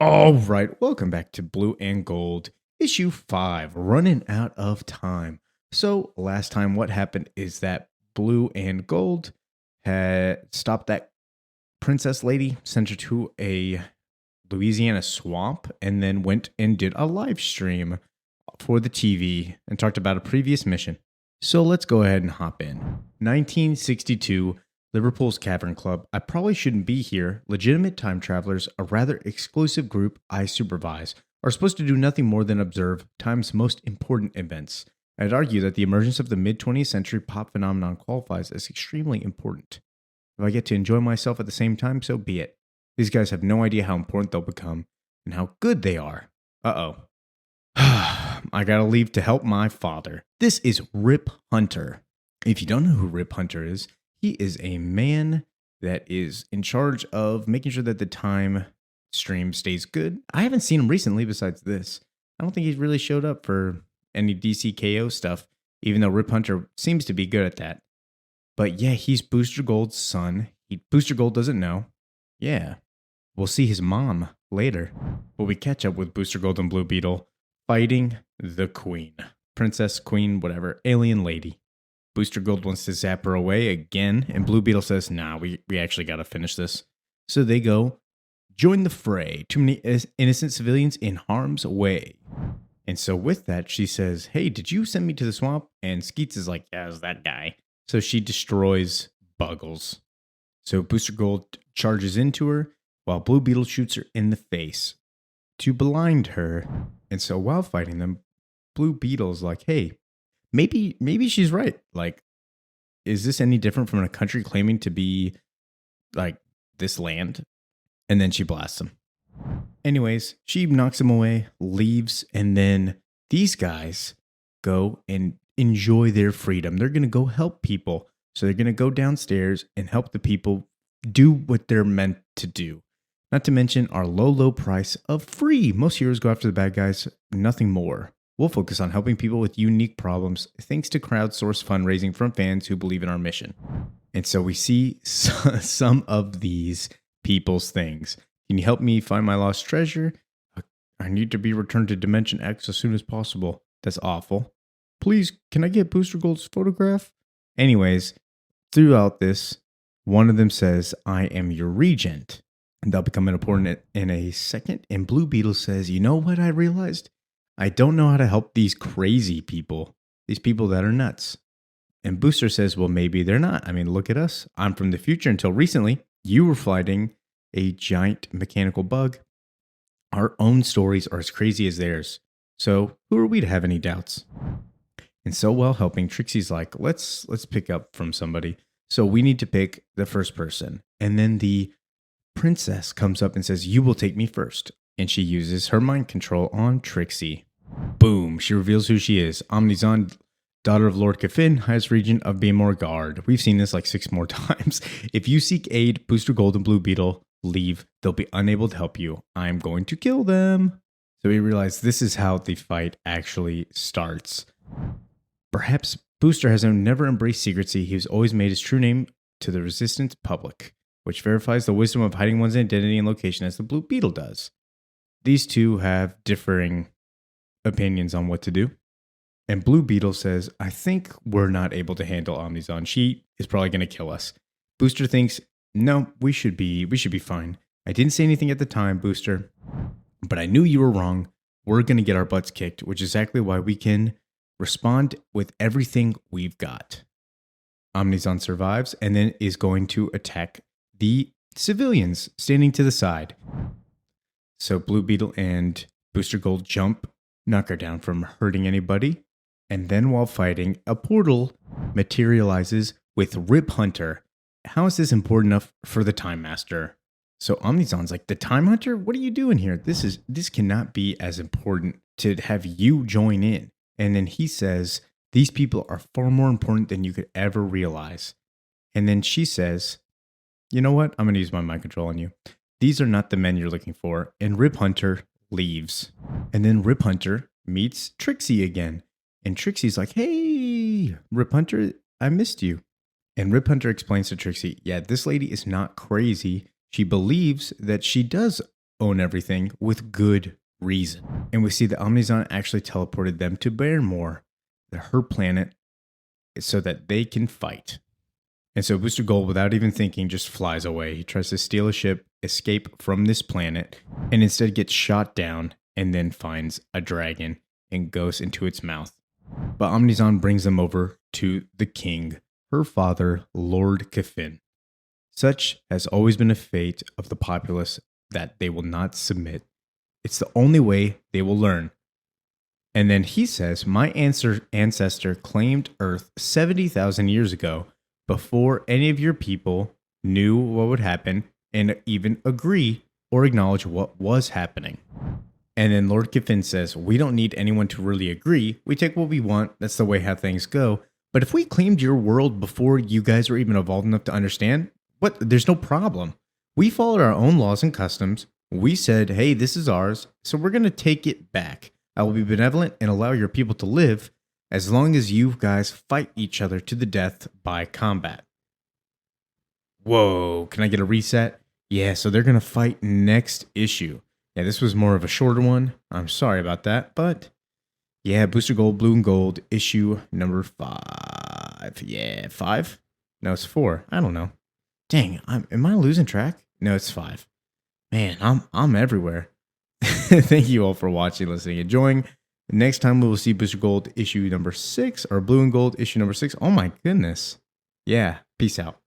All right, welcome back to Blue and Gold, issue 5, running out of time. So, last time, what happened is that Blue and Gold had stopped that princess lady, sent her to a Louisiana swamp, and then went and did a live stream for the TV and talked about a previous mission. So, let's go ahead and hop in. 1962. Liverpool's Cavern Club. I probably shouldn't be here. Legitimate time travelers, a rather exclusive group I supervise, are supposed to do nothing more than observe time's most important events. I'd argue that the emergence of the mid 20th century pop phenomenon qualifies as extremely important. If I get to enjoy myself at the same time, so be it. These guys have no idea how important they'll become and how good they are. Uh-oh. I gotta leave to help my father. This is Rip Hunter. If you don't know who Rip Hunter is, he is a man that is in charge of making sure that the time stream stays good. I haven't seen him recently besides this. I don't think he's really showed up for any DCKO stuff, even though Rip Hunter seems to be good at that. But yeah, he's Booster Gold's son. Booster Gold doesn't know. Yeah. We'll see his mom later. But we catch up with Booster Gold and Blue Beetle fighting the queen. Princess, queen, whatever, alien lady. Booster Gold wants to zap her away again, and Blue Beetle says, nah, we actually got to finish this. So they go, join the fray. Too many innocent civilians in harm's way. And so with that, she says, hey, did you send me to the swamp? And Skeets is like, yeah, it's that guy. So she destroys Buggles. So Booster Gold charges into her, while Blue Beetle shoots her in the face to blind her. And so while fighting them, Blue Beetle's like, hey, Maybe she's right. Like, is this any different from a country claiming to be like this land? And then she blasts him. Anyways, she knocks him away, leaves, and then these guys go and enjoy their freedom. They're going to go help people. So they're going to go downstairs and help the people do what they're meant to do. Not to mention our low price of free. Most heroes go after the bad guys, nothing more. We'll focus on helping people with unique problems thanks to crowdsourced fundraising from fans who believe in our mission. And so we see some of these people's things. Can you help me find my lost treasure? I need to be returned to Dimension X as soon as possible. That's awful. Please, can I get Booster Gold's photograph? Anyways, throughout this, one of them says, I am your regent. And they'll become important in a second. And Blue Beetle says, you know what I realized? I don't know how to help these crazy people, these people that are nuts. And Booster says, well, maybe they're not. I mean, look at us. I'm from the future. Until recently, you were fighting a giant mechanical bug. Our own stories are as crazy as theirs. So who are we to have any doubts? And so while helping, Trixie's like, let's pick up from somebody. So we need to pick the first person. And then the princess comes up and says, you will take me first. And she uses her mind control on Trixie. Boom, she reveals who she is. Omnizon, daughter of Lord Kafin, highest regent of Baymore Guard. We've seen this like 6 more times. If you seek aid, Booster Gold and Blue Beetle leave. They'll be unable to help you. I'm going to kill them. So we realize this is how the fight actually starts. Perhaps Booster has never embraced secrecy. He's always made his true name to the Resistance public, which verifies the wisdom of hiding one's identity and location as the Blue Beetle does. These two have differing opinions on what to do. And Blue Beetle says, I think we're not able to handle Omnizon. She is probably going to kill us. Booster thinks, no, we should be fine. I didn't say anything at the time, Booster, but I knew you were wrong. We're going to get our butts kicked, which is exactly why we can respond with everything we've got. Omnizon survives and then is going to attack the civilians standing to the side. So Blue Beetle and Booster Gold jump, knock her down from hurting anybody. And then while fighting, a portal materializes with Rip Hunter. How is this important enough for the Time Master? So Omnizon's like, the Time Hunter? What are you doing here? This cannot be as important to have you join in. And then he says, these people are far more important than you could ever realize. And then she says, you know what? I'm going to use my mind control on you. These are not the men you're looking for. And Rip Hunter leaves. And then Rip Hunter meets Trixie again. And Trixie's like, hey, Rip Hunter, I missed you. And Rip Hunter explains to Trixie, yeah, this lady is not crazy. She believes that she does own everything with good reason. And we see that Omnizon actually teleported them to Barrymore, her planet, so that they can fight. And so Booster Gold, without even thinking, just flies away. He tries to steal a ship, escape from this planet, and instead gets shot down and then finds a dragon and goes into its mouth. But Omnizon brings them over to the king, her father, Lord Kafin. Such has always been a fate of the populace that they will not submit. It's the only way they will learn. And then he says, my ancestor claimed Earth 70,000 years ago, before any of your people knew what would happen and even agree or acknowledge what was happening. And then Lord Kafin says, we don't need anyone to really agree. We take what we want. That's the way how things go. But if we claimed your world before you guys were even evolved enough to understand, there's no problem. We followed our own laws and customs. We said, hey, this is ours, so we're going to take it back. I will be benevolent and allow your people to live, as long as you guys fight each other to the death by combat. Whoa, can I get a reset? Yeah, so they're going to fight next issue. Yeah, this was more of a shorter one. I'm sorry about that, but yeah, Booster Gold, Blue and Gold, issue number 5. Yeah, 5? No, it's 4. I don't know. Dang, am I losing track? No, it's 5. Man, I'm everywhere. Thank you all for watching, listening, enjoying. Next time we will see Booster Gold issue number 6 or Blue and Gold issue number 6. Oh my goodness. Yeah, peace out.